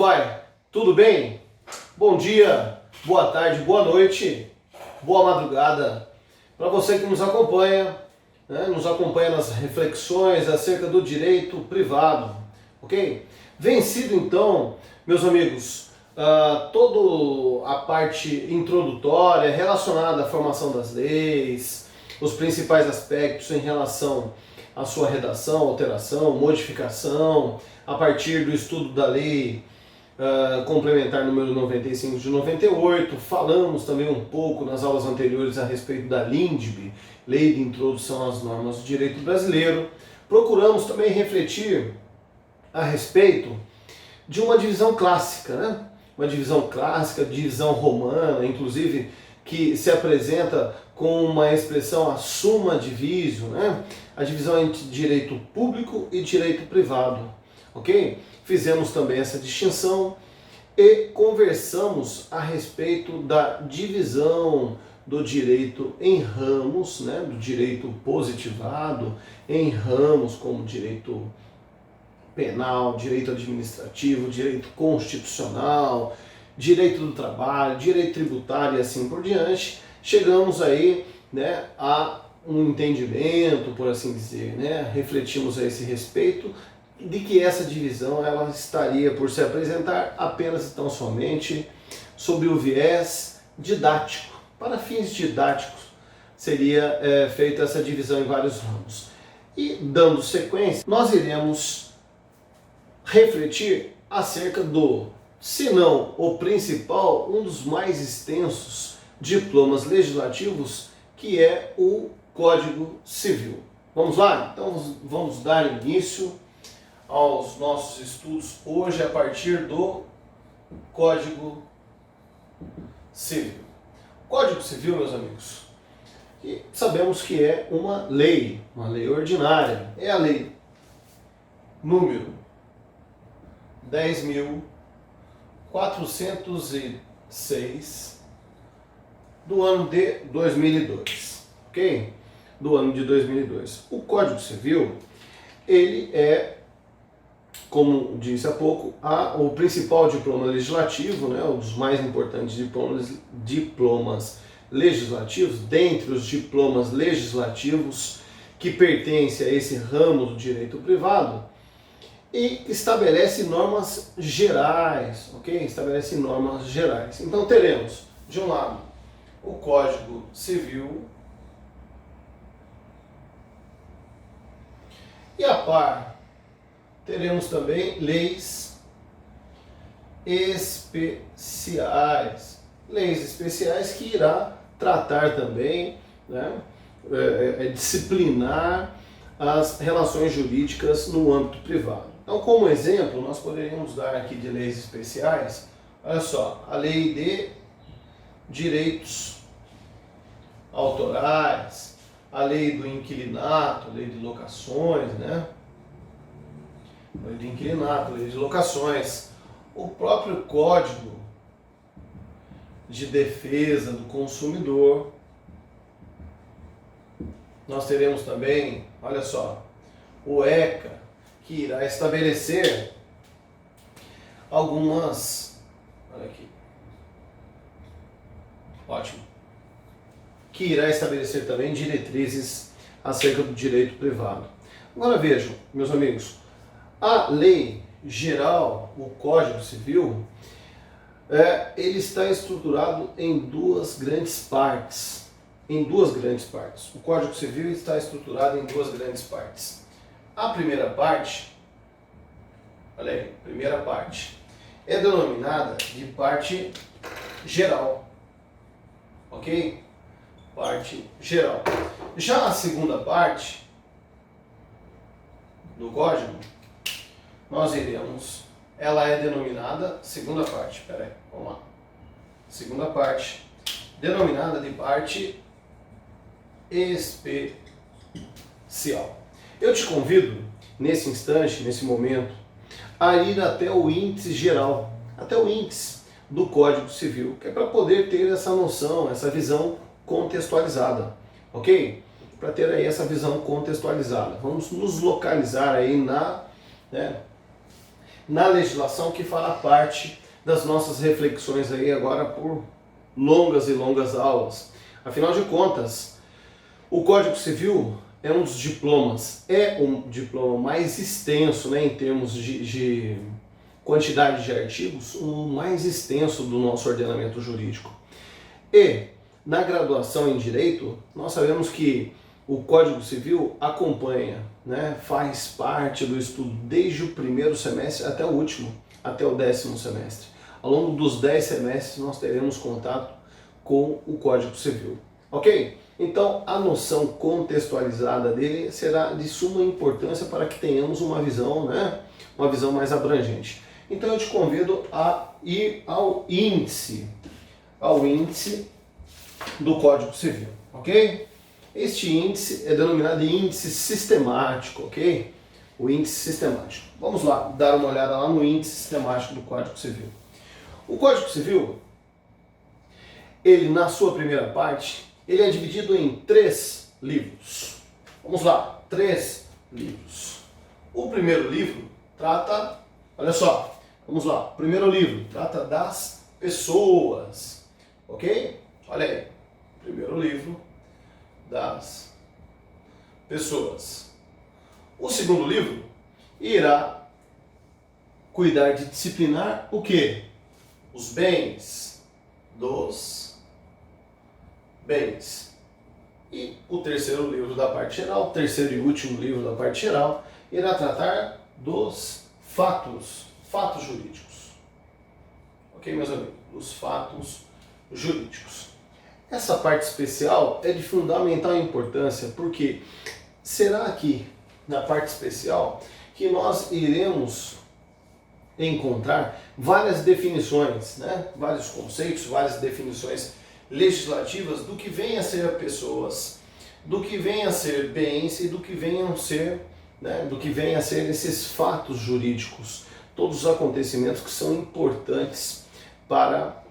vai? Tudo bem? Bom dia, boa tarde, boa noite, boa madrugada para você que nos acompanha, né? Nos acompanha nas reflexões acerca do direito privado, ok? Vencido então, meus amigos, toda a parte introdutória relacionada à formação das leis, os principais aspectos em relação à sua redação, alteração, modificação, a partir do estudo da lei complementar número 95 de 98, falamos também um pouco nas aulas anteriores a respeito da LINDB, Lei de Introdução às Normas do Direito Brasileiro. Procuramos também refletir a respeito de uma divisão clássica, né? Uma divisão clássica, divisão romana, inclusive que se apresenta com uma expressão a summa divisio, né? A divisão entre direito público e direito privado, ok? Fizemos também essa distinção e conversamos a respeito da divisão do direito em ramos, né? Do direito positivado em ramos como direito penal, direito administrativo, direito constitucional, direito do trabalho, direito tributário e assim por diante. Chegamos aí, né, a um entendimento, por assim dizer, né? Refletimos a esse respeito de que essa divisão ela estaria por se apresentar apenas e tão somente sob o viés didático. Para fins didáticos seria feita essa divisão em vários ramos. E dando sequência, nós iremos refletir acerca do, se não o principal, um dos mais extensos diplomas legislativos, que é o Código Civil. Vamos lá? Então vamos dar início aos nossos estudos hoje a partir do Código Civil. O Código Civil, meus amigos, sabemos que é uma lei ordinária. É a lei número 10.406 do ano de 2002, ok? Do ano de 2002. O Código Civil, ele é, como disse há pouco, o principal diploma legislativo, né, um dos mais importantes diplomas legislativos, dentre os diplomas legislativos que pertencem a esse ramo do direito privado, e estabelece normas gerais, ok? Estabelece normas gerais. Então teremos, de um lado, o Código Civil, e a par teremos também leis especiais. Leis especiais que irá tratar também, né, disciplinar as relações jurídicas no âmbito privado. Então, como exemplo, nós poderíamos dar aqui de leis especiais, olha só, a Lei de Direitos Autorais, a Lei do Inquilinato, Lei de Locações, né? Lei de Inquilinato, Lei de Locações, o próprio Código de Defesa do Consumidor. Nós teremos também, olha só, o ECA, que irá estabelecer algumas, olha aqui, ótimo, que irá estabelecer também diretrizes acerca do direito privado. Agora vejam, meus amigos, a lei geral, o Código Civil, ele está estruturado em duas grandes partes. O Código Civil está estruturado em duas grandes partes. A primeira parte, olha aí, primeira parte, é denominada de parte geral, ok? Parte geral. Já a segunda parte do Código, ela é denominada, segunda parte, peraí, vamos lá. Segunda parte, denominada de parte especial. Eu te convido, nesse instante, nesse momento, a ir até o índice geral, até o índice do Código Civil, que é para poder ter essa noção, essa visão contextualizada, ok? Para ter aí essa visão contextualizada. Vamos nos localizar aí na legislação que fará parte das nossas reflexões aí agora por longas e longas aulas. Afinal de contas, o Código Civil é um dos diplomas, é o diploma mais extenso, né, em termos de quantidade de artigos, o mais extenso do nosso ordenamento jurídico. E na graduação em Direito, nós sabemos que o Código Civil acompanha, né, faz parte do estudo desde o primeiro semestre até o último, até o 10º semestre. Ao longo dos 10 semestres nós teremos contato com o Código Civil, ok? Então a noção contextualizada dele será de suma importância para que tenhamos uma visão, né, uma visão mais abrangente. Então eu te convido a ir ao índice do Código Civil, ok? Este índice é denominado de índice sistemático, ok? O índice sistemático. Vamos lá, dar uma olhada lá no índice sistemático do Código Civil. O Código Civil, ele na sua primeira parte, ele é dividido em 3 livros. Vamos lá, 3 livros. O primeiro livro trata, olha só, vamos lá, o primeiro livro trata das pessoas, ok? Olha aí, primeiro livro das pessoas. O segundo livro irá cuidar de disciplinar o quê? Os bens dos bens. E o terceiro livro da parte geral, terceiro e último livro da parte geral, irá tratar dos fatos jurídicos. Ok, meus amigos? Os fatos jurídicos. Essa parte especial é de fundamental importância, porque será que na parte especial que nós iremos encontrar várias definições, né? Vários conceitos, várias definições legislativas do que vem a ser pessoas, do que vem a ser bens e do que venham a ser, né? Do que vem a ser esses fatos jurídicos, todos os acontecimentos que são importantes para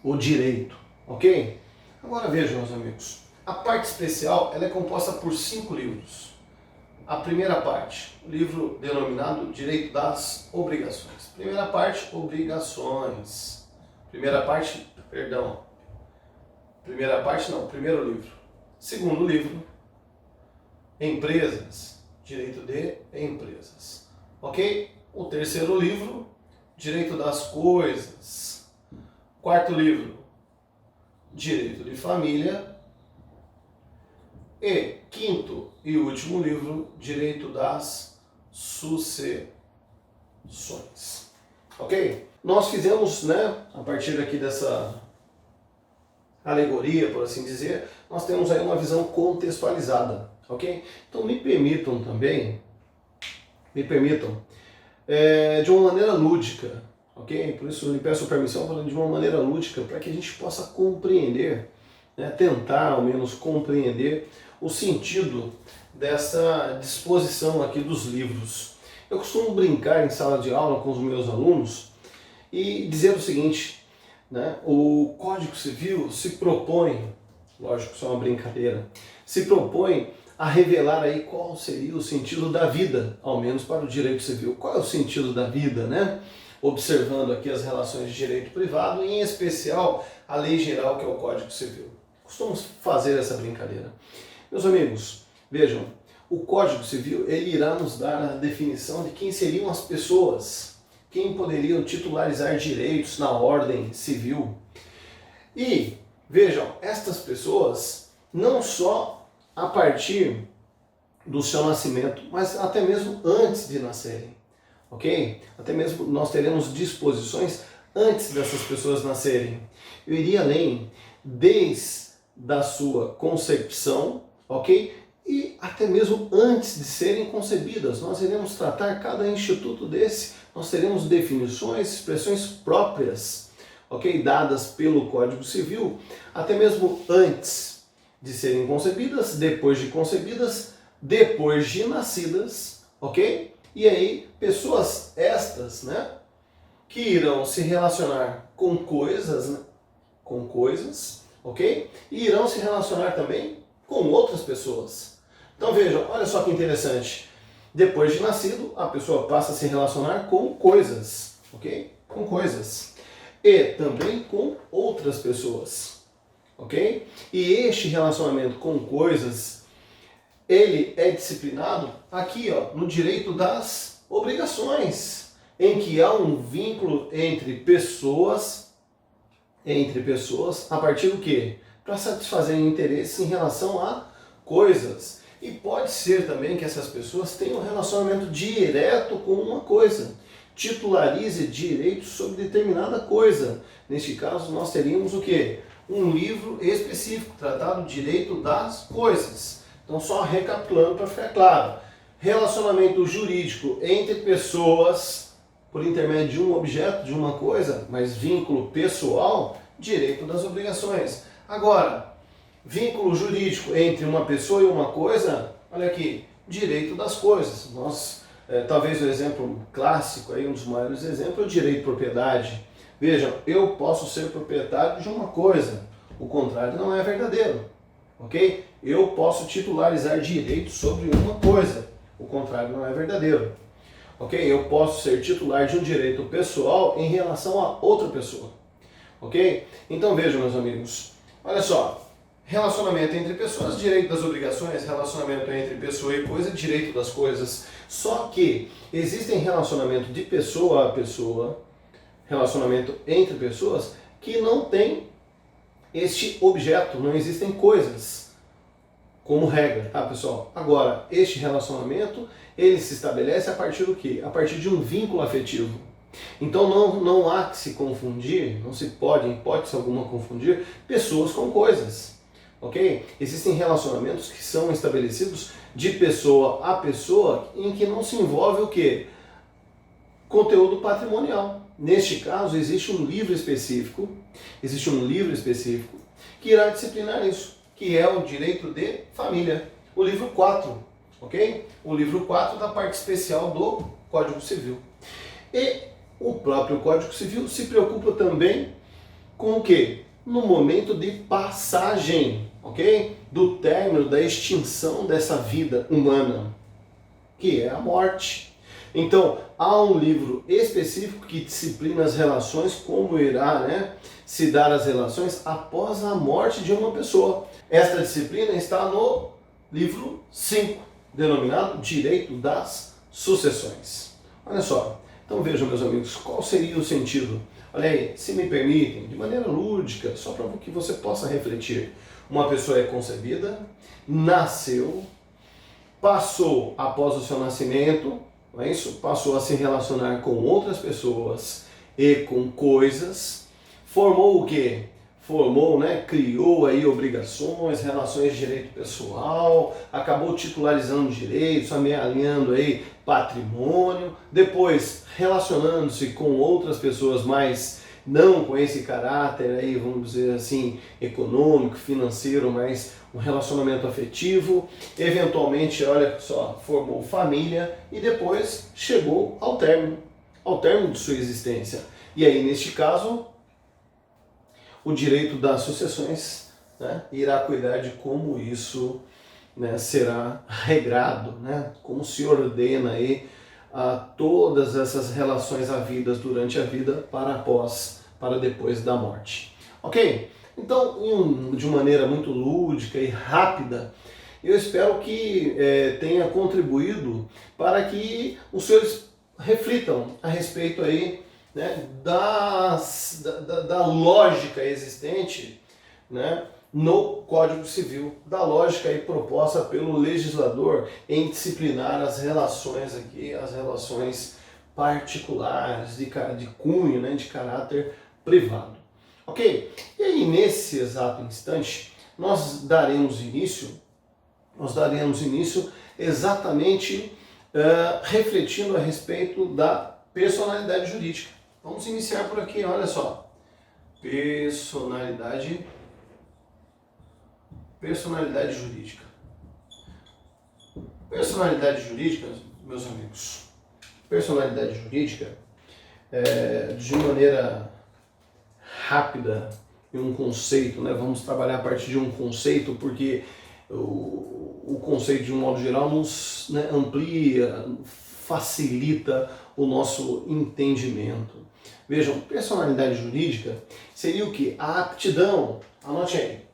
o direito, ok? Agora vejam, meus amigos, a parte especial ela é composta por 5 livros. A primeira parte, o livro denominado Direito das Obrigações. Primeira parte, obrigações. Primeira parte, perdão. Primeira parte não, primeiro livro. Segundo livro, empresas. Direito de empresas. Ok? O terceiro livro, Direito das Coisas. Quarto livro, Direito de Família. E quinto e último livro, Direito das Sucessões. Ok? Nós fizemos, né, a partir aqui dessa alegoria, por assim dizer, nós temos aí uma visão contextualizada, ok? Então me permitam, de uma maneira lúdica, ok? Por isso eu lhe peço permissão falando de uma maneira lúdica, para que a gente possa compreender, né, tentar ao menos compreender o sentido dessa disposição aqui dos livros. Eu costumo brincar em sala de aula com os meus alunos e dizer o seguinte, né, o Código Civil se propõe, lógico, isso é uma brincadeira, se propõe a revelar aí qual seria o sentido da vida, ao menos para o direito civil. Qual é o sentido da vida, né? Observando aqui as relações de direito privado e em especial a lei geral que é o Código Civil. Costumamos fazer essa brincadeira. Meus amigos, vejam, o Código Civil ele irá nos dar a definição de quem seriam as pessoas, quem poderiam titularizar direitos na ordem civil. E, vejam, estas pessoas, não só a partir do seu nascimento, mas até mesmo antes de nascerem, ok? Até mesmo nós teremos disposições antes dessas pessoas nascerem. Eu iria além, desde da sua concepção, ok? E até mesmo antes de serem concebidas, nós iremos tratar cada instituto desse, nós teremos definições, expressões próprias, ok? Dadas pelo Código Civil, até mesmo antes de serem concebidas, depois de concebidas, depois de nascidas, ok? E aí, pessoas estas, né, que irão se relacionar com coisas, né, ok? E irão se relacionar também com outras pessoas. Então vejam, olha só que interessante. Depois de nascido, a pessoa passa a se relacionar com coisas, ok? Com coisas. E também com outras pessoas, ok? E este relacionamento com coisas, ele é disciplinado aqui, ó, no direito das obrigações, em que há um vínculo entre pessoas, a partir do quê? Para satisfazer interesses em relação a coisas. E pode ser também que essas pessoas tenham um relacionamento direto com uma coisa, titularize direitos sobre determinada coisa. Neste caso, nós teríamos o quê? Um livro específico, tratado direito das coisas. Então, só recapitulando para ficar claro. Relacionamento jurídico entre pessoas, por intermédio de um objeto, de uma coisa, mas vínculo pessoal, direito das obrigações. Agora, vínculo jurídico entre uma pessoa e uma coisa, olha aqui, direito das coisas. Talvez o exemplo clássico, aí, um dos maiores exemplos, é o direito de propriedade. Vejam, eu posso ser proprietário de uma coisa, o contrário não é verdadeiro, ok? Eu posso titularizar direitos sobre uma coisa, o contrário não é verdadeiro, ok? Eu posso ser titular de um direito pessoal em relação a outra pessoa, ok? Então vejam, meus amigos, olha só. Relacionamento entre pessoas, direito das obrigações, relacionamento entre pessoa e coisa, direito das coisas. Só que existem relacionamento de pessoa a pessoa, relacionamento entre pessoas, que não tem este objeto, não existem coisas, como regra, tá, pessoal? Agora, este relacionamento, ele se estabelece a partir do quê? A partir de um vínculo afetivo. Então não há que se confundir, não se pode, em hipótese alguma, confundir pessoas com coisas. Ok? Existem relacionamentos que são estabelecidos de pessoa a pessoa em que não se envolve o quê? Conteúdo patrimonial. Neste caso, existe um livro específico que irá disciplinar isso, que é o direito de família. O livro 4, ok? O livro 4 da parte especial do Código Civil. E o próprio Código Civil se preocupa também com o quê? No momento de passagem, ok? Do término, da extinção dessa vida humana, que é a morte. Então, há um livro específico que disciplina as relações, como irá, se dar as relações após a morte de uma pessoa. Esta disciplina está no livro 5, denominado Direito das Sucessões. Olha só, então vejam, meus amigos, qual seria o sentido? Olha aí, se me permitem, de maneira lúdica, só para que você possa refletir. Uma pessoa é concebida, nasceu, passou após o seu nascimento, não é isso? Passou a se relacionar com outras pessoas e com coisas, formou o quê? Criou aí obrigações, relações de direito pessoal, acabou titularizando direitos, amealhando aí patrimônio, depois relacionando-se com outras pessoas, mas não com esse caráter aí, vamos dizer assim, econômico, financeiro, mas um relacionamento afetivo, eventualmente, olha só, formou família e depois chegou ao término de sua existência. E aí, neste caso, o direito das sucessões irá cuidar de como isso será regrado, como se ordena aí a todas essas relações havidas durante a vida para depois da morte. Ok? Então, de maneira muito lúdica e rápida, eu espero que tenha contribuído para que os senhores reflitam a respeito aí da lógica existente no Código Civil, da lógica aí proposta pelo legislador em disciplinar as relações aqui, as relações particulares, de cunho, de caráter privado. Ok? E aí, nesse exato instante, nós daremos início exatamente refletindo a respeito da personalidade jurídica. Vamos iniciar por aqui, olha só. Personalidade jurídica. Personalidade jurídica, meus amigos. Personalidade jurídica, de maneira rápida, em um conceito, vamos trabalhar a partir de um conceito, porque o conceito de um modo geral nos, né, amplia, facilita o nosso entendimento. Vejam, personalidade jurídica seria o que? A aptidão. Anote aí.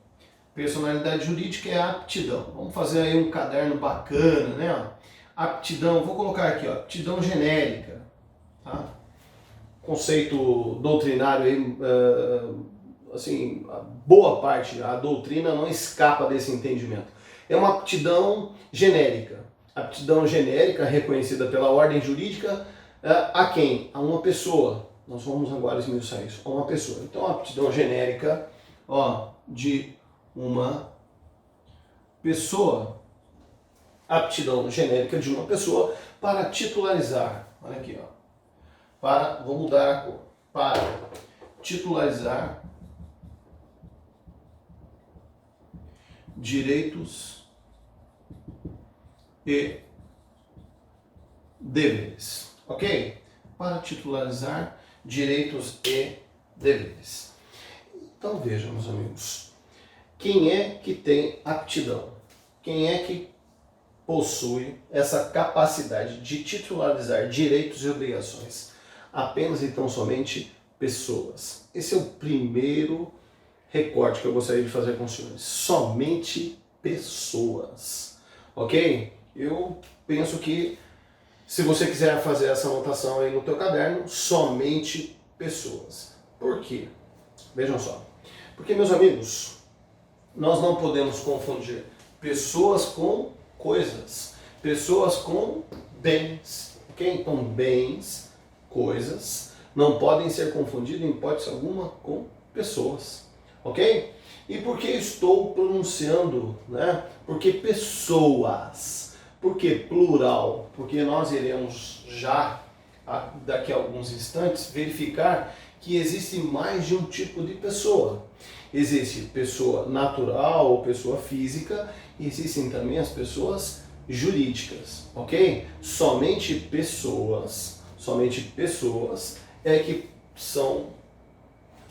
Personalidade jurídica é a aptidão. Vamos fazer aí um caderno bacana, né? Aptidão, vou colocar aqui, ó, aptidão genérica. Tá? Conceito doutrinário aí, assim, a boa parte, a doutrina não escapa desse entendimento. É uma aptidão genérica. Aptidão genérica reconhecida pela ordem jurídica a quem? A uma pessoa. Nós vamos agora esmiuçar isso. A uma pessoa. Então, a aptidão genérica, ó, de uma pessoa. Aptidão genérica de uma pessoa para titularizar. Olha aqui, ó. Vou mudar a cor. Para titularizar direitos e deveres. Ok? Para titularizar direitos e deveres. Então vejam, meus amigos. Quem é que tem aptidão? Quem é que possui essa capacidade de titularizar direitos e obrigações? Apenas e tão somente pessoas. Esse é o primeiro recorte que eu gostaria de fazer com os senhores. Somente pessoas. Ok? Eu penso que se você quiser fazer essa anotação aí no teu caderno, somente pessoas. Por quê? Vejam só. Porque, meus amigos, nós não podemos confundir pessoas com coisas. Pessoas com bens. Ok? Então, bens, coisas, não podem ser confundidos em hipótese alguma com pessoas. Ok? E por que estou pronunciando, né? Porque pessoas. Por que plural? Porque nós iremos já, daqui a alguns instantes, verificar que existe mais de um tipo de pessoa. Existe pessoa natural ou pessoa física, e existem também as pessoas jurídicas, ok? Somente pessoas é que são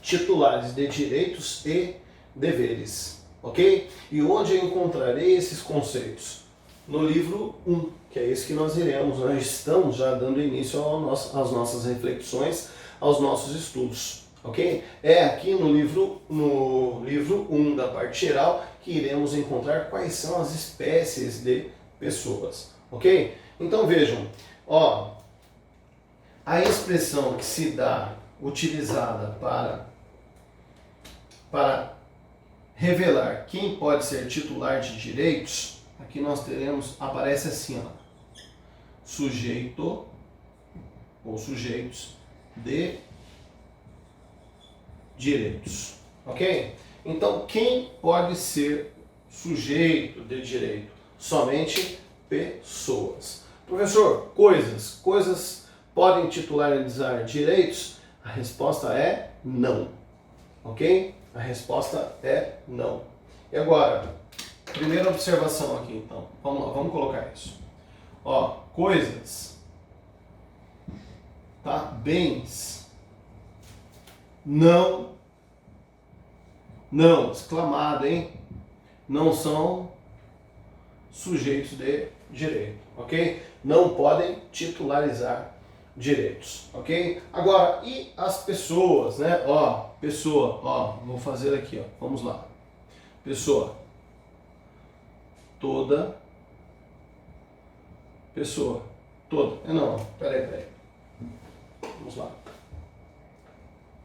titulares de direitos e deveres, ok? E onde eu encontrarei esses conceitos? No livro 1, que é esse que nós estamos já dando início às nossas reflexões, aos nossos estudos, ok? É aqui no livro 1 da parte geral que iremos encontrar quais são as espécies de pessoas, ok? Então vejam, ó, a expressão que se dá, utilizada para revelar quem pode ser titular de direitos, aqui nós aparece assim, ó, sujeito ou sujeitos de direitos, ok? Então, quem pode ser sujeito de direito? Somente pessoas. Professor, coisas podem titularizar direitos? A resposta é não, ok? A resposta é não. E agora, primeira observação aqui, então. Vamos lá, vamos colocar isso. Ó, coisas, tá? Bens, não, exclamado, hein? Não são sujeitos de direito, ok? Não podem titularizar direitos, ok? Agora, e as pessoas, né? Ó, pessoa, ó, vou fazer aqui, ó. Vamos lá. Pessoa. Toda pessoa. Toda. Não, peraí. Vamos lá.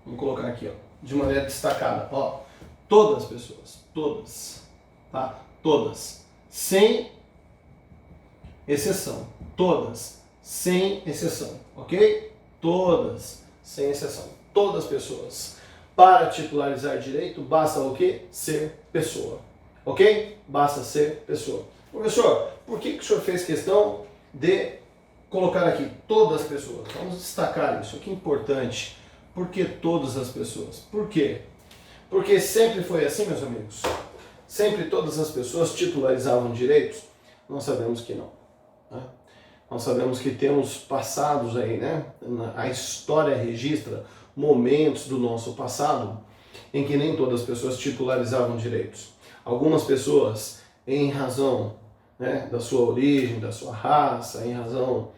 Vamos colocar aqui, ó, de maneira destacada, ó. Todas as pessoas. Todas. Tá? Todas. Sem exceção. Todas. Sem exceção. Ok? Todas. Sem exceção. Todas as pessoas. Para titularizar direito, basta o quê? Ser pessoa. Ok? Basta ser pessoa. Professor, por que o senhor fez questão de colocar aqui todas as pessoas? Vamos destacar isso, que é importante. Por que todas as pessoas? Por quê? Porque sempre foi assim, meus amigos? Sempre todas as pessoas titularizavam direitos? Nós sabemos que não. Né? Nós sabemos que temos passados aí, né? A história registra momentos do nosso passado em que nem todas as pessoas titularizavam direitos. Algumas pessoas em razão, né, da sua origem, da sua raça, em razão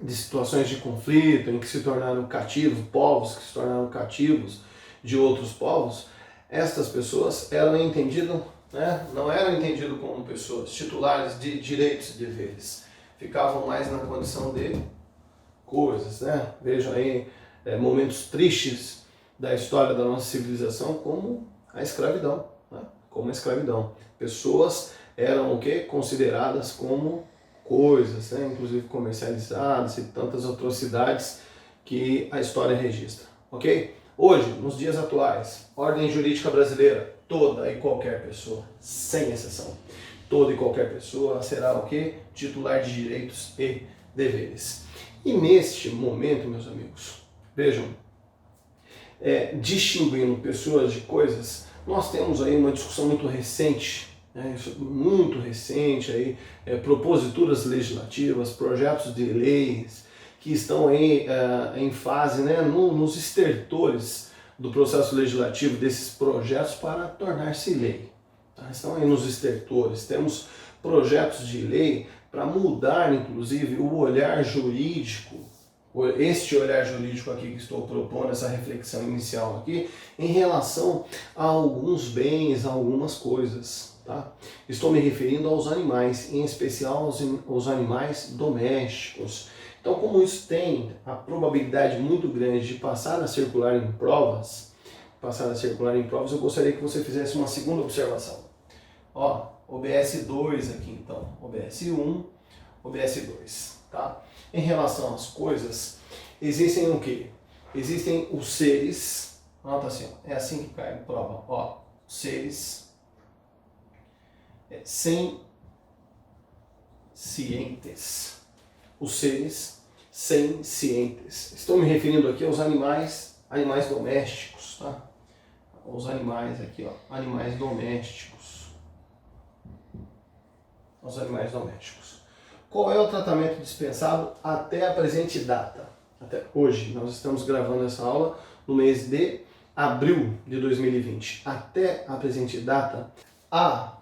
de situações de conflito, em que se tornaram cativos, povos que se tornaram cativos de outros povos, estas pessoas eram entendidas, né, não eram entendidas como pessoas titulares de direitos e deveres, ficavam mais na condição de coisas, né? Vejam aí momentos tristes da história da nossa civilização, como a escravidão, né? Como a escravidão. Pessoas eram o quê? Consideradas como coisas, né? Inclusive comercializadas e tantas atrocidades que a história registra, ok? Hoje, nos dias atuais, ordem jurídica brasileira, toda e qualquer pessoa, sem exceção, toda e qualquer pessoa será o quê? Titular de direitos e deveres. E neste momento, meus amigos, vejam, distinguindo pessoas de coisas, nós temos aí uma discussão muito recente, muito recente, aí, proposituras legislativas, projetos de leis que estão aí em fase, né, nos estertores do processo legislativo desses projetos para tornar-se lei. Tá? Estão aí nos estertores, temos projetos de lei para mudar, inclusive, o olhar jurídico, este olhar jurídico aqui que estou propondo, essa reflexão inicial aqui, em relação a alguns bens, a algumas coisas. Tá? Estou me referindo aos animais, em especial aos animais domésticos. Então, como isso tem a probabilidade muito grande de passar a circular em provas, eu gostaria que você fizesse uma segunda observação. Ó, OBS 2 aqui então, OBS 1, OBS 2, tá? Em relação às coisas, existem o quê? Existem os seres, anota assim, ó, é assim que cai em prova, ó, seres sencientes, os seres sencientes. Estou me referindo aqui aos animais domésticos, tá? Os animais aqui, ó, animais domésticos. Os animais domésticos. Qual é o tratamento dispensado até a presente data? Até hoje, nós estamos gravando essa aula no mês de abril de 2020. Até a presente data, a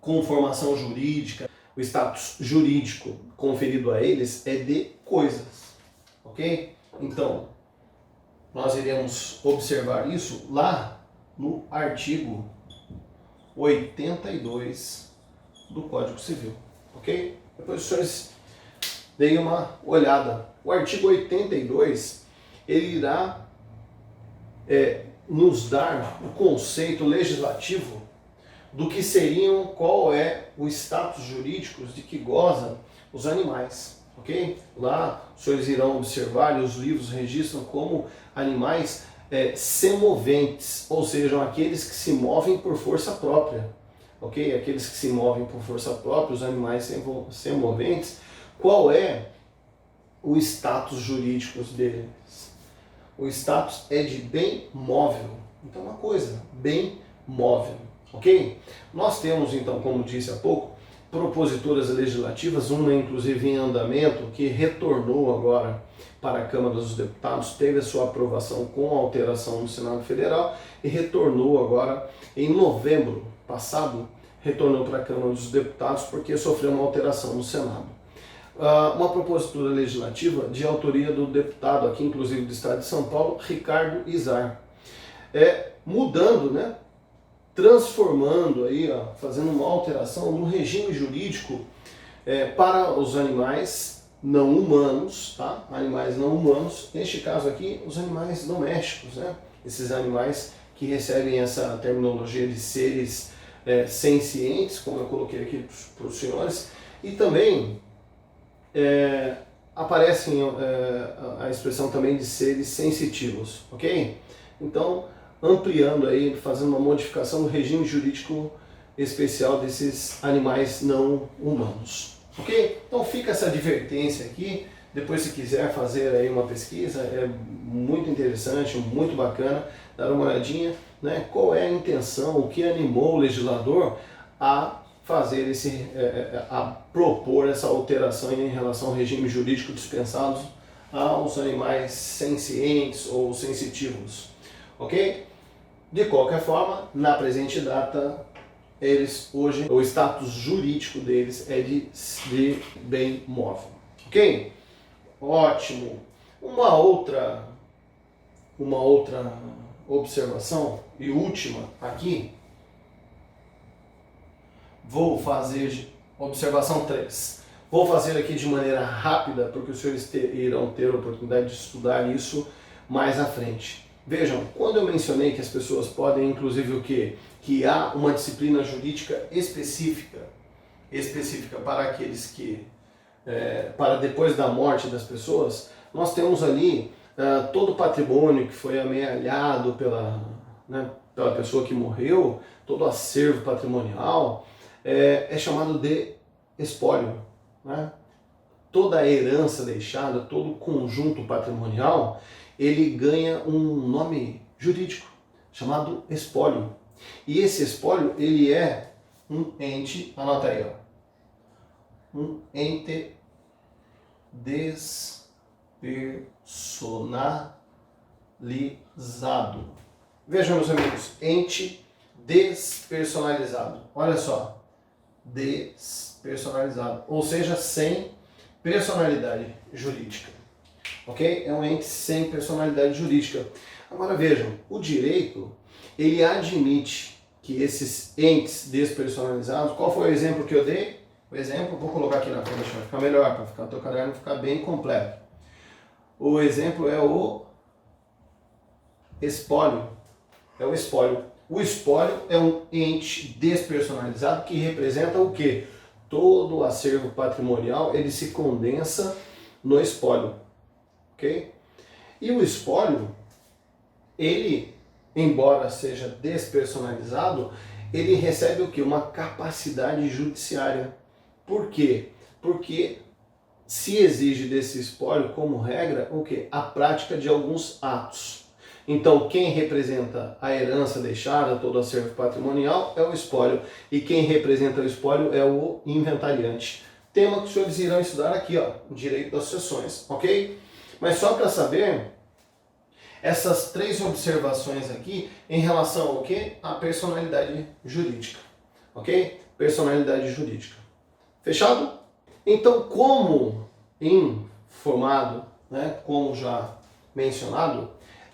conformação jurídica, o status jurídico conferido a eles é de coisas, ok? Então, nós iremos observar isso lá no artigo 82 do Código Civil, ok? Depois os senhores deem uma olhada. O artigo 82, ele irá nos dar o conceito legislativo do que seriam, qual é o status jurídico de que gozam os animais, ok? Lá os senhores irão observar, e os livros registram como animais semoventes, ou seja, aqueles que se movem por força própria, ok? Aqueles que se movem por força própria, os animais semoventes, qual é o status jurídico deles? O status é de bem móvel. Então, uma coisa, bem móvel, ok? Nós temos, então, como disse há pouco, proposituras legislativas, uma inclusive em andamento, que retornou agora para a Câmara dos Deputados, teve a sua aprovação com alteração no Senado Federal e retornou agora em novembro passado, retornou para a Câmara dos Deputados porque sofreu uma alteração no Senado. Uma propositura legislativa de autoria do deputado aqui, inclusive do Estado de São Paulo, Ricardo Izar, mudando, né, transformando aí, ó, fazendo uma alteração no regime jurídico para os animais não humanos, tá? Animais não humanos, neste caso aqui, os animais domésticos, né? Esses animais que recebem essa terminologia de seres sencientes, como eu coloquei aqui para os senhores, e também aparecem a expressão também de seres sensitivos, ok? Então, ampliando aí, fazendo uma modificação no regime jurídico especial desses animais não humanos, ok? Então fica essa advertência aqui, depois se quiser fazer aí uma pesquisa, é muito interessante, muito bacana, dar uma olhadinha, né? Qual é a intenção, o que animou o legislador a fazer a propor essa alteração em relação ao regime jurídico dispensado aos animais sencientes ou sensitivos, ok? De qualquer forma, na presente data, eles hoje, o status jurídico deles é de bem móvel. Ok? Ótimo. Uma outra observação e última aqui. Vou fazer observação 3. Vou fazer aqui de maneira rápida, porque os senhores irão ter a oportunidade de estudar isso mais à frente. Vejam, quando eu mencionei que as pessoas podem, inclusive, o quê? Que há uma disciplina jurídica específica para aqueles que, para depois da morte das pessoas, nós temos ali todo o patrimônio que foi amealhado pela pessoa que morreu, todo o acervo patrimonial, é chamado de espólio. Né? Toda a herança deixada, todo o conjunto patrimonial, ele ganha um nome jurídico, chamado espólio. E esse espólio, ele é um ente, anota aí, ó, um ente despersonalizado. Vejam, meus amigos, ente despersonalizado. Olha só, despersonalizado, ou seja, sem personalidade jurídica. Ok? É um ente sem personalidade jurídica. Agora vejam, o direito, ele admite que esses entes despersonalizados, qual foi o exemplo que eu dei? O exemplo, vou colocar aqui na frente, vai ficar melhor, para ficar teu caderno ficar bem completo. O exemplo é o espólio. É o espólio. O espólio é um ente despersonalizado que representa o quê? Todo o acervo patrimonial, ele se condensa no espólio. Ok? E o espólio, ele, embora seja despersonalizado, ele recebe o quê? Uma capacidade judiciária. Por quê? Porque se exige desse espólio, como regra, o quê? A prática de alguns atos. Então, quem representa a herança deixada, todo o acervo patrimonial, é o espólio. E quem representa o espólio é o inventariante. Tema que os senhores irão estudar aqui, ó, direito das sucessões, ok? Mas só para saber, essas 3 observações aqui em relação ao quê? À personalidade jurídica, ok? Personalidade jurídica. Fechado? Então, como informado, né, como já mencionado,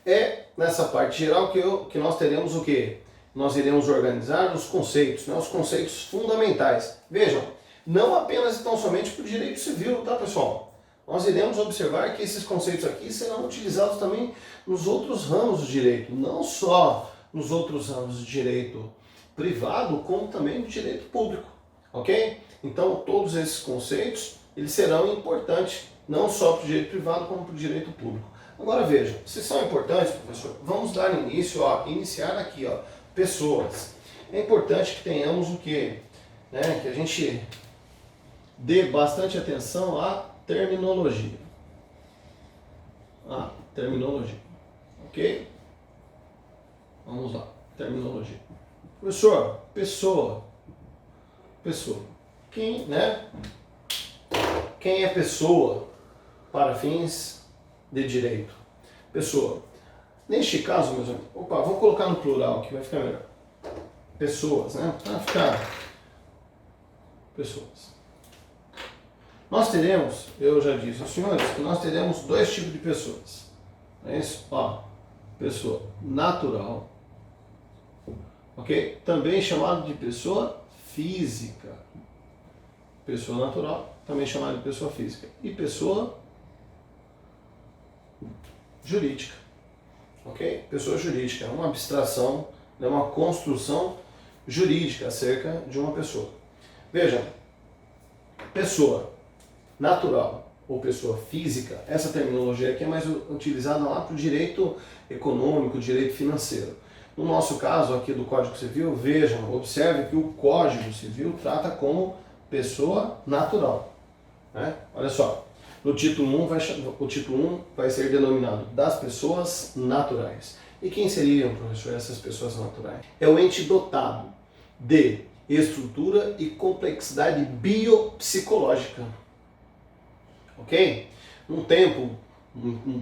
é nessa parte geral que nós teremos o quê? Nós iremos organizar os conceitos, né, os conceitos fundamentais. Vejam, não apenas e tão somente para o direito civil, tá, pessoal? Nós iremos observar que esses conceitos aqui serão utilizados também nos outros ramos do direito, não só nos outros ramos do direito privado, como também do direito público, ok? Então, todos esses conceitos, eles serão importantes, não só para o direito privado, como para o direito público. Agora vejam, se são importantes, professor, vamos dar início, iniciar aqui, pessoas. É importante que tenhamos o quê? Que a gente dê bastante atenção à terminologia. Terminologia. Ok? Vamos lá. Terminologia. Professor, pessoa. Quem é pessoa para fins de direito? Pessoa. Neste caso, meus amigos, vamos colocar no plural que vai ficar melhor. Pessoas, né? Para ficar pessoas. Nós teremos, eu já disse aos senhores, que nós teremos 2 tipos de pessoas. É isso? Pessoa natural, ok? Também chamado de pessoa física. Pessoa natural, também chamada de pessoa física. E pessoa jurídica, ok? Pessoa jurídica é uma abstração, é uma construção jurídica acerca de uma pessoa. Veja, pessoa natural ou pessoa física, essa terminologia aqui é mais utilizada lá para o direito econômico, direito financeiro. No nosso caso aqui do Código Civil, vejam, observe que o Código Civil trata como pessoa natural. Né? Olha só, no título 1 vai ser denominado das pessoas naturais. E quem seriam, professor, essas pessoas naturais? É o ente dotado de estrutura e complexidade biopsicológica. Ok? Um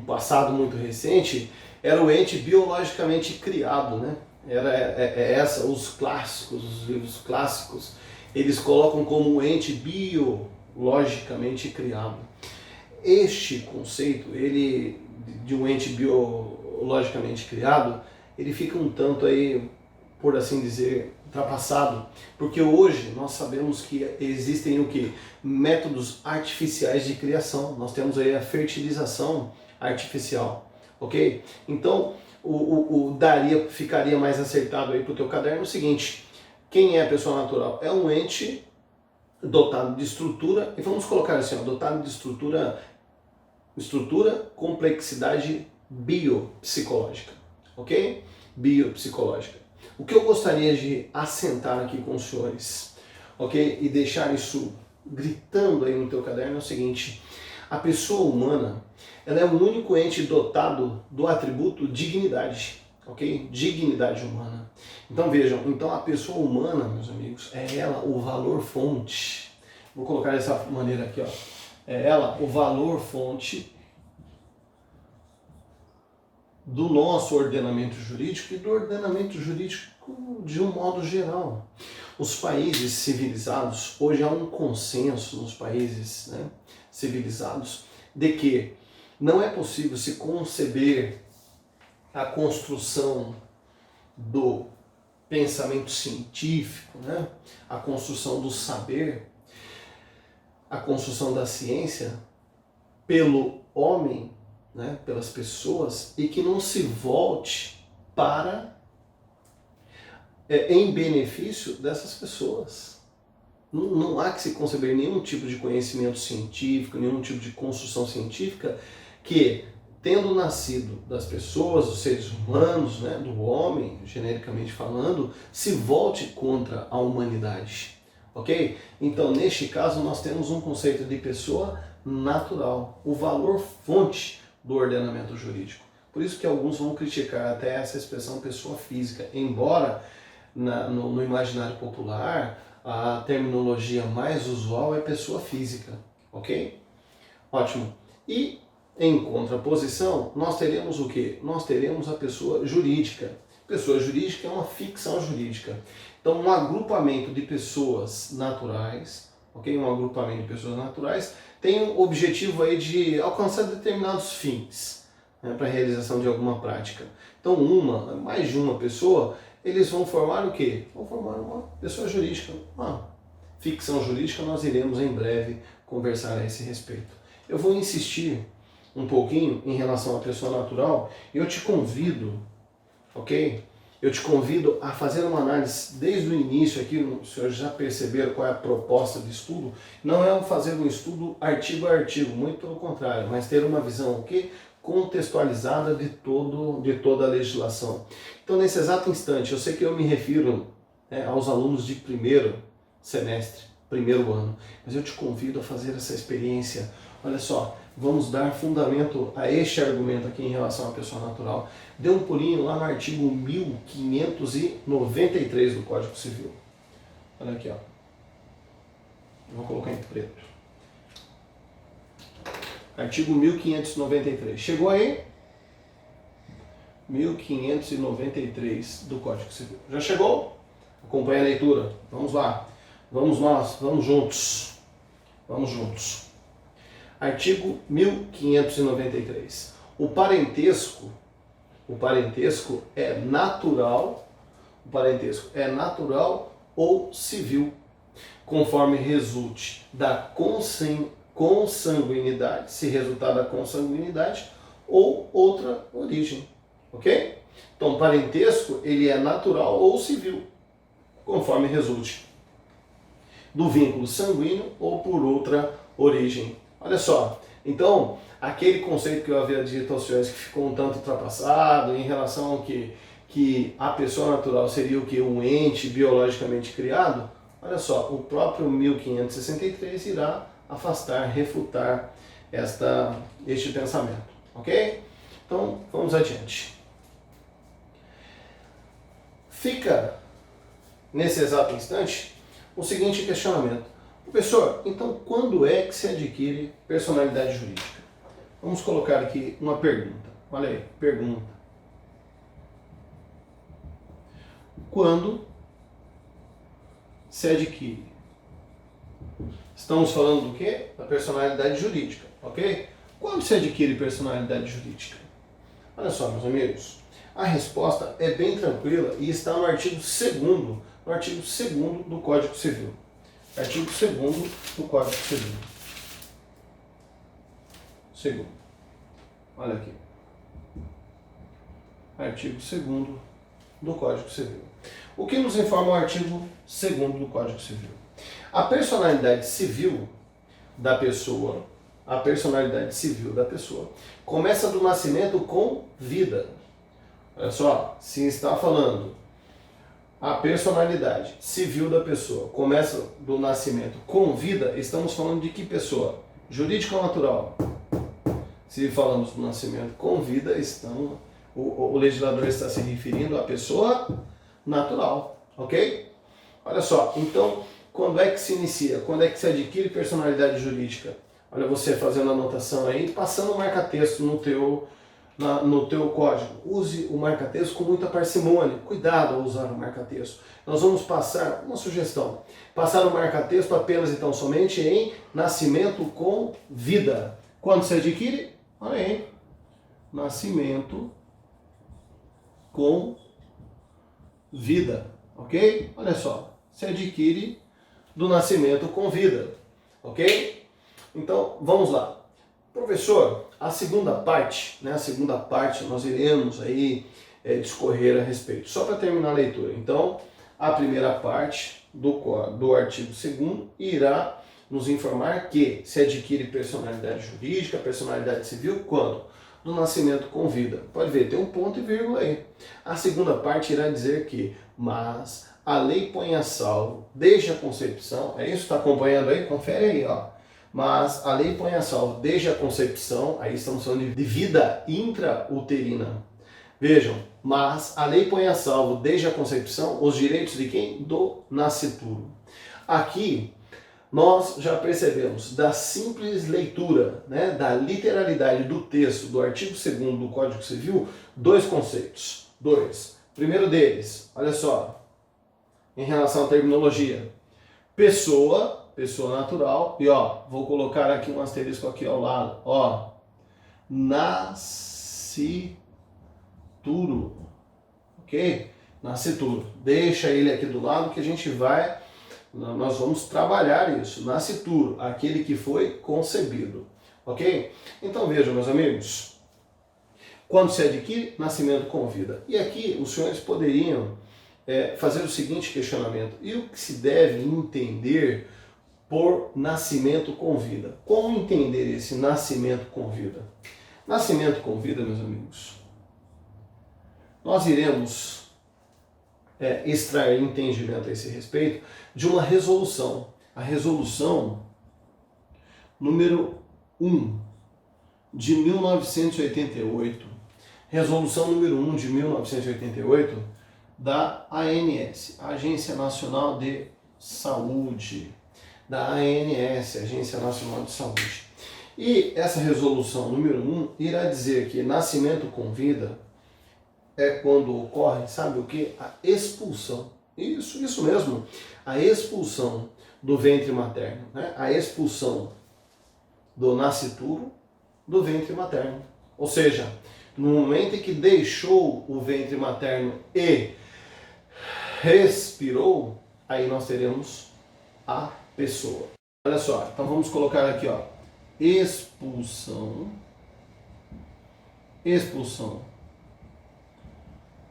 passado muito recente, era o ente biologicamente criado, né? essa, os clássicos, os livros clássicos, eles colocam como um ente biologicamente criado. Este conceito, ele de um ente biologicamente criado, ele fica um tanto aí, por assim dizer, ultrapassado, porque hoje nós sabemos que existem o que? Métodos artificiais de criação. Nós temos aí a fertilização artificial, ok? Então, ficaria mais acertado aí para o teu caderno o seguinte: quem é a pessoa natural? É um ente dotado de estrutura, e vamos colocar assim, ó, dotado de estrutura, complexidade biopsicológica, ok? Biopsicológica. O que eu gostaria de assentar aqui com os senhores, ok? E deixar isso gritando aí no teu caderno é o seguinte: a pessoa humana, ela é o único ente dotado do atributo dignidade, ok? Dignidade humana. Então vejam, então a pessoa humana, meus amigos, é ela o valor fonte. Vou colocar dessa maneira aqui, ó. É ela o valor fonte do nosso ordenamento jurídico e do ordenamento jurídico de um modo geral. Os países civilizados, hoje há um consenso nos países, né, civilizados, de que não é possível se conceber a construção do pensamento científico, né, a construção do saber, a construção da ciência pelo homem, né, pelas pessoas, e que não se volte para em benefício dessas pessoas. Não há que se conceber nenhum tipo de conhecimento científico, nenhum tipo de construção científica que, tendo nascido das pessoas, dos seres humanos, né, do homem, genericamente falando, se volte contra a humanidade. Ok? Então, neste caso, nós temos um conceito de pessoa natural, o valor fonte do ordenamento jurídico. Por isso que alguns vão criticar até essa expressão pessoa física, embora no imaginário popular a terminologia mais usual é pessoa física, ok? Ótimo. E em contraposição, nós teremos o quê? Nós teremos a pessoa jurídica. Pessoa jurídica é uma ficção jurídica. Então, um agrupamento de pessoas naturais, ok? Um agrupamento de pessoas naturais tem o objetivo aí de alcançar determinados fins, né, para a realização de alguma prática. Então, mais de uma pessoa, eles vão formar o quê? Vão formar uma pessoa jurídica, uma ficção jurídica. Nós iremos em breve conversar a esse respeito. Eu vou insistir um pouquinho em relação à pessoa natural e eu te convido, ok? Eu te convido a fazer uma análise desde o início aqui. Os senhores já perceberam qual é a proposta de estudo? Não é fazer um estudo artigo a artigo, muito pelo contrário, mas ter uma visão contextualizada de toda a legislação. Então, nesse exato instante, eu sei que eu me refiro, né, aos alunos de primeiro semestre, primeiro ano, mas eu te convido a fazer essa experiência. Olha só, vamos dar fundamento a este argumento aqui em relação à pessoa natural. Dê um pulinho lá no artigo 1593 do Código Civil. Olha aqui, ó. Vou colocar em preto. Artigo 1593. Chegou aí? 1593 do Código Civil. Já chegou? Acompanha a leitura. Vamos lá. Vamos nós. Vamos juntos. Vamos juntos. Artigo 1593. O parentesco é natural. O parentesco é natural ou civil, conforme resulte da consanguinidade, se resultar da consanguinidade ou outra origem, ok? Então, parentesco, ele é natural ou civil, conforme resulte do vínculo sanguíneo ou por outra origem. Olha só, então, aquele conceito que eu havia dito aos senhores que ficou um tanto ultrapassado em relação ao que a pessoa natural seria o que? Um ente biologicamente criado. Olha só, o próprio 1563 irá afastar, refutar este pensamento, ok? Então, vamos adiante. Fica, nesse exato instante, o seguinte questionamento. Professor, então quando é que se adquire personalidade jurídica? Vamos colocar aqui uma pergunta. Olha aí, pergunta. quando se adquire. Estamos falando do quê? Da personalidade jurídica, ok? Quando se adquire personalidade jurídica? Olha só, meus amigos, a resposta é bem tranquila e está no artigo 2º, do Código Civil. Artigo 2º do Código Civil. Segundo. Olha aqui. Artigo 2º do Código Civil. O que nos informa o artigo 2º do Código Civil? A personalidade civil da pessoa, começa do nascimento com vida. Olha só, se está falando a personalidade civil da pessoa começa do nascimento com vida, estamos falando de que pessoa? Jurídica ou natural? Se falamos do nascimento com vida, o legislador está se referindo à pessoa natural, ok? Olha só, então, quando é que se inicia? Quando é que se adquire personalidade jurídica? Olha você fazendo a anotação aí, passando o marca-texto no teu código. Use o marca-texto com muita parcimônia. Cuidado ao usar o marca-texto. Nós vamos passar, uma sugestão, passar o marca-texto apenas então somente em nascimento com vida. Quando se adquire? Olha aí, nascimento com vida, ok? Olha só, se adquire do nascimento com vida, ok? Então, vamos lá. Professor, a segunda parte nós iremos aí discorrer a respeito. Só para terminar a leitura. Então, a primeira parte do artigo 2º irá nos informar que se adquire personalidade jurídica, personalidade civil, quando? Do nascimento com vida. Pode ver, tem um ponto e vírgula aí. A segunda parte irá dizer que, mas a lei põe a salvo desde a concepção, é isso? Está acompanhando aí? Confere aí, ó. Mas a lei põe a salvo desde a concepção, aí estamos falando de vida intrauterina. Vejam, mas a lei põe a salvo desde a concepção os direitos de quem? Do nascituro. Aqui nós já percebemos da simples leitura, da literalidade do texto do artigo 2º do Código Civil, dois conceitos. Primeiro deles, olha só, em relação à terminologia, pessoa natural, e ó, vou colocar aqui um asterisco aqui ao lado, ó, nascituro, ok? Nascituro, deixa ele aqui do lado que nós vamos trabalhar isso, nascituro, aquele que foi concebido, ok? Então vejam, meus amigos, quando se adquire, nascimento com vida. E aqui os senhores poderiam fazer o seguinte questionamento: e o que se deve entender por nascimento com vida? Como entender esse nascimento com vida? Nascimento com vida, meus amigos, nós iremos extrair entendimento a esse respeito de uma resolução. A resolução número 1 de 1988. Resolução número 1 de 1988 da ANS, Agência Nacional de Saúde. Da ANS, Agência Nacional de Saúde. E essa resolução número 1 irá dizer que nascimento com vida é quando ocorre, sabe o que? A expulsão. Isso mesmo. A expulsão do ventre materno, a expulsão do nascituro do ventre materno. Ou seja, no momento em que deixou o ventre materno e respirou, aí nós teremos a pessoa. Olha só, então vamos colocar aqui, ó, expulsão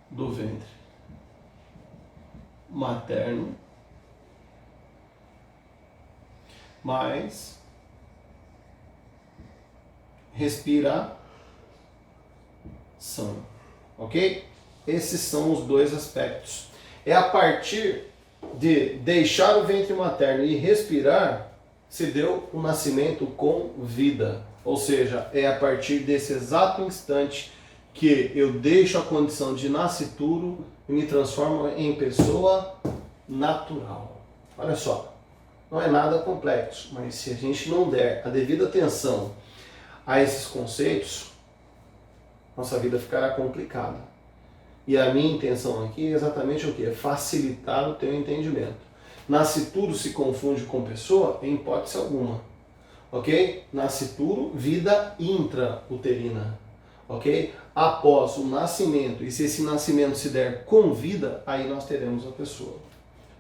do ventre materno mais respiração, ok? Esses são os dois aspectos. É a partir de deixar o ventre materno e respirar se deu o nascimento com vida. Ou seja, é a partir desse exato instante que eu deixo a condição de nascituro e me transformo em pessoa natural. Olha só, não é nada complexo, mas se a gente não der a devida atenção a esses conceitos, nossa vida ficará complicada. E a minha intenção aqui é exatamente o que? É facilitar o teu entendimento. Nascituro se confunde com pessoa? Em hipótese alguma. Ok? Nascituro, vida intrauterina. Ok? Após o nascimento, e se esse nascimento se der com vida, aí nós teremos a pessoa.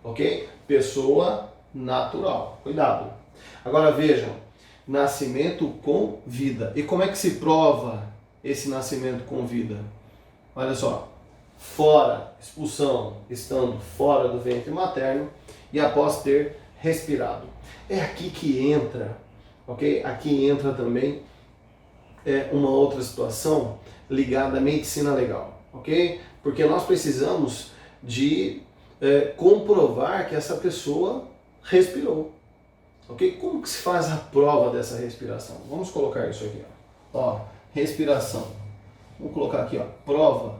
Ok? Pessoa natural. Cuidado. Agora vejam, nascimento com vida. E como é que se prova esse nascimento com vida? Olha só, fora, expulsão, estando fora do ventre materno e após ter respirado. É aqui que entra, ok? Aqui entra também uma outra situação ligada à medicina legal, ok? Porque nós precisamos de comprovar que essa pessoa respirou, ok? Como que se faz a prova dessa respiração? Vamos colocar isso aqui, ó, respiração. Vamos colocar aqui, ó, prova.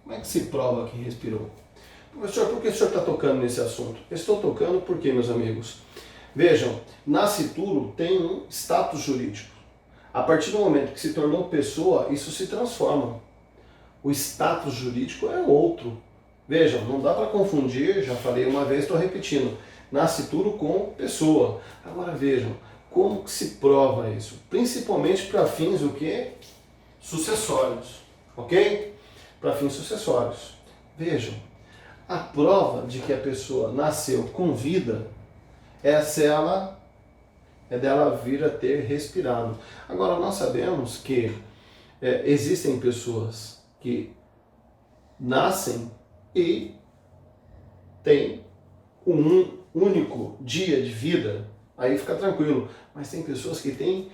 Como é que se prova que respirou? Professor, por que o senhor está tocando nesse assunto? Eu estou tocando porque, meus amigos, vejam, nascituro tem um status jurídico. A partir do momento que se tornou pessoa, isso se transforma. O status jurídico é outro. Vejam, não dá para confundir, já falei uma vez, estou repetindo, nascituro com pessoa. Agora vejam, como que se prova isso? Principalmente para fins o quê? Sucessórios, ok? Para fins sucessórios. Vejam, a prova de que a pessoa nasceu com vida é se ela dela vir a ter respirado. Agora nós sabemos que existem pessoas que nascem e têm um único dia de vida, aí fica tranquilo. Mas tem pessoas que têm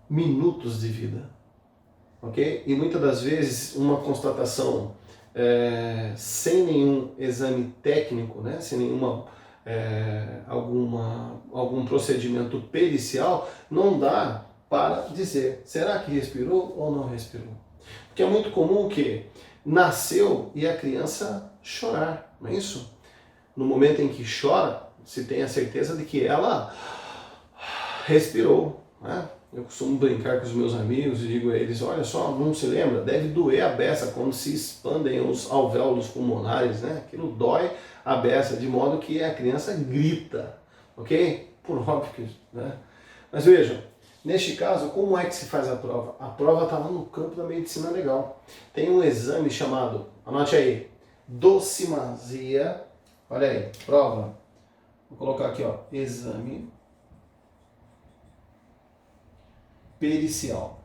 minutos de vida, ok? E muitas das vezes uma constatação sem nenhum exame técnico, né? Sem nenhuma algum procedimento pericial, não dá para dizer, será que respirou ou não respirou? Porque é muito comum que nasceu e a criança chorar, não é isso? No momento em que chora, se tem a certeza de que ela respirou, né? Eu costumo brincar com os meus amigos e digo a eles, olha só, não se lembra? Deve doer a beça quando se expandem os alvéolos pulmonares, né? Aquilo dói a beça, de modo que a criança grita, ok? Por óbvio, né? Mas vejam, neste caso, como é que se faz a prova? A prova está lá no campo da medicina legal. Tem um exame chamado, anote aí, docimasia, olha aí, prova. Vou colocar aqui, ó, exame pericial.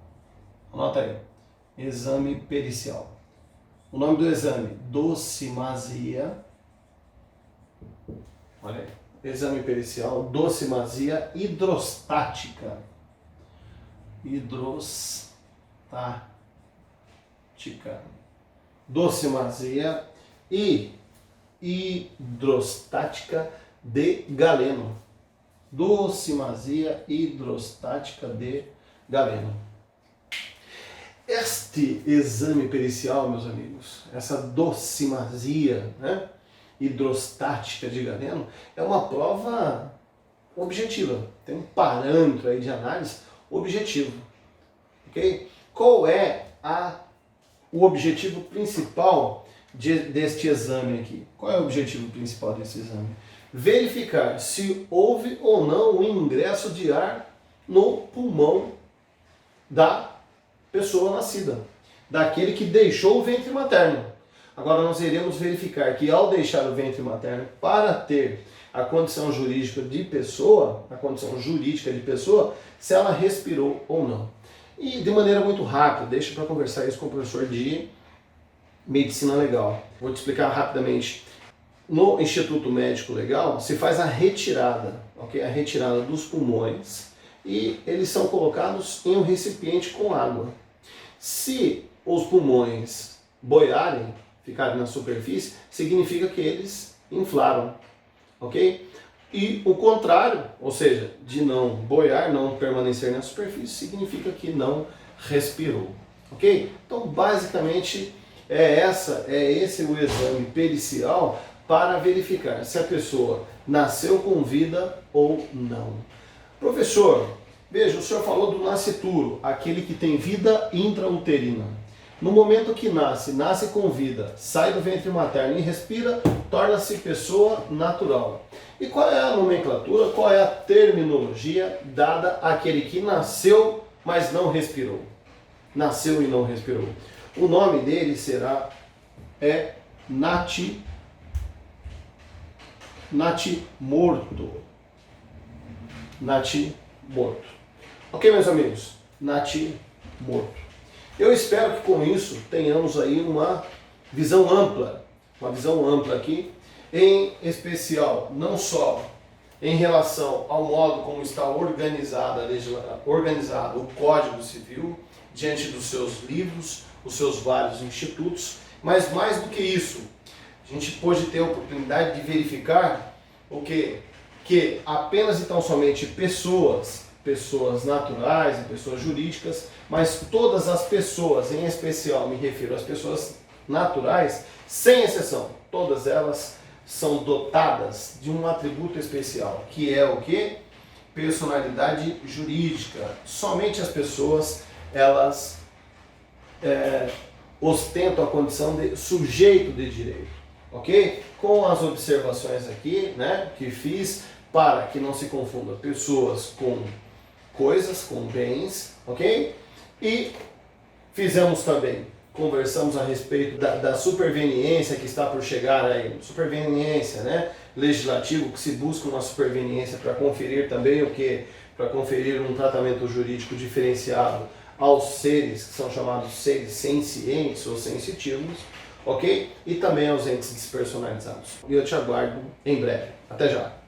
Anota aí. Exame pericial. O nome do exame, docimasia. Olha aí. Exame pericial, docimasia hidrostática. Hidrostática. Docimasia e hidrostática de Galeno. Docimasia hidrostática de Galeno. Este exame pericial, meus amigos, essa docimasia, né, hidrostática de Galeno, é uma prova objetiva. Tem um parâmetro aí de análise objetivo. Okay? Qual é o objetivo principal deste exame aqui? Qual é o objetivo principal desse exame? Verificar se houve ou não o ingresso de ar no pulmão da pessoa nascida, daquele que deixou o ventre materno. Agora nós iremos verificar que ao deixar o ventre materno para ter a condição jurídica de pessoa, se ela respirou ou não. E de maneira muito rápida, deixa para conversar isso com o professor de medicina legal. Vou te explicar rapidamente. No Instituto Médico Legal se faz a retirada, ok? A retirada dos pulmões e eles são colocados em um recipiente com água. Se os pulmões boiarem, ficarem na superfície, significa que eles inflaram, ok? E o contrário, ou seja, de não boiar, não permanecer na superfície, significa que não respirou, ok? Então, basicamente, esse o exame pericial para verificar se a pessoa nasceu com vida ou não. Professor, veja, o senhor falou do nascituro, aquele que tem vida intrauterina. No momento que nasce, nasce com vida, sai do ventre materno e respira, torna-se pessoa natural. E qual é a nomenclatura, qual é a terminologia dada àquele que nasceu, mas não respirou? Nasceu e não respirou. O nome dele será natimorto. Natimorto. Ok, meus amigos? Natimorto. Eu espero que com isso tenhamos aí uma visão ampla aqui, em especial, não só em relação ao modo como está organizado o Código Civil, diante dos seus livros, os seus vários institutos, mas mais do que isso, a gente pôde ter a oportunidade de verificar o quê? Que apenas e tão somente pessoas naturais e pessoas jurídicas, mas todas as pessoas, em especial me refiro às pessoas naturais, sem exceção, todas elas são dotadas de um atributo especial, que é o quê? Personalidade jurídica. Somente as pessoas, elas ostentam a condição de sujeito de direito, ok? Com as observações aqui, né, que fiz, para que não se confunda pessoas com coisas, com bens, ok? E fizemos também, conversamos a respeito da superveniência que está por chegar aí, superveniência, né? Legislativo, que se busca uma superveniência para conferir também o que? Para conferir um tratamento jurídico diferenciado aos seres que são chamados seres sencientes ou sensitivos, ok? E também aos entes despersonalizados. E eu te aguardo em breve. Até já!